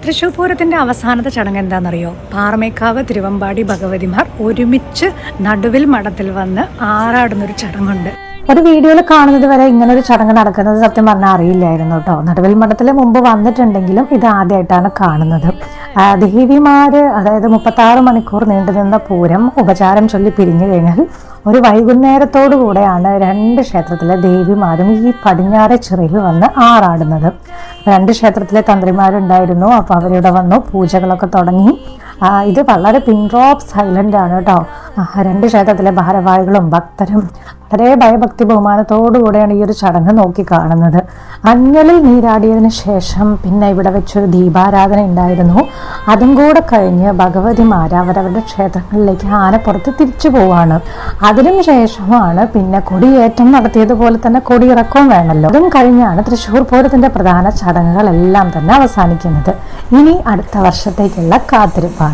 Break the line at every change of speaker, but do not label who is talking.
തൃശ്ശൂർ പൂരത്തിൻ്റെ അവസാനത്തെ ചടങ്ങ് എന്താണെന്നറിയോ? പാറമേക്കാവ് തിരുവമ്പാടി ഭഗവതിമാർ ഒരുമിച്ച് നടുവിൽ മഠത്തിൽ വന്ന് ആറാടുന്നൊരു ചടങ്ങുണ്ട്.
ഒരു വീഡിയോയിൽ കാണുന്നത് വരെ ഇങ്ങനെ ഒരു ചടങ്ങ് നടക്കുന്നത് സത്യം പറഞ്ഞാൽ അറിയില്ലായിരുന്നു കേട്ടോ. നടുവിൽ മഠത്തിൽ മുമ്പ് വന്നിട്ടുണ്ടെങ്കിലും ഇത് ആദ്യമായിട്ടാണ് കാണുന്നത്. ദേവിമാര്, അതായത് 36 മണിക്കൂർ നീണ്ടുനിന്ന പൂരം ഉപചാരം ചൊല്ലി പിരിഞ്ഞു കഴിഞ്ഞാൽ ഒരു വൈകുന്നേരത്തോടു കൂടെയാണ് 2 ക്ഷേത്രത്തിലെ ദേവിമാരും ഈ പടിഞ്ഞാറെ ചിറയിൽ വന്ന് ആറാടുന്നത്. 2 ക്ഷേത്രത്തിലെ തന്ത്രിമാരുണ്ടായിരുന്നു. അപ്പോൾ അവരിവിടെ വന്നു, പൂജകളൊക്കെ തുടങ്ങി. ഇത് വളരെ പിൻ ഡ്രോപ്പ് സൈലന്റ് ആണ് കേട്ടോ. 2 ക്ഷേത്രത്തിലെ ഭാരവാഹികളും ഭക്തരും വളരെ ഭയഭക്തി ബഹുമാനത്തോടു കൂടെയാണ് ഈ ഒരു ചടങ്ങ് നോക്കി കാണുന്നത്. അഞ്ഞലിൽ നീരാടിയതിനു ശേഷം പിന്നെ ഇവിടെ വെച്ചൊരു ദീപാരാധന ഉണ്ടായിരുന്നു. അതും കൂടെ കഴിഞ്ഞ് ഭഗവതിമാർ അവരവരുടെ ക്ഷേത്രങ്ങളിലേക്ക് ആനപ്പുറത്ത് തിരിച്ചു പോവാണ്. അതിനും ശേഷമാണ് പിന്നെ കൊടിയേറ്റം നടത്തിയതുപോലെ തന്നെ കൊടിയിറക്കവും വേണമല്ലോ. അതും കഴിഞ്ഞാണ് തൃശ്ശൂർ പൂരത്തിന്റെ പ്രധാന ചടങ്ങുകളെല്ലാം തന്നെ അവസാനിക്കുന്നത്. ഇനി അടുത്ത വർഷത്തേക്കുള്ള കാത്തിരിപ്പാണ്.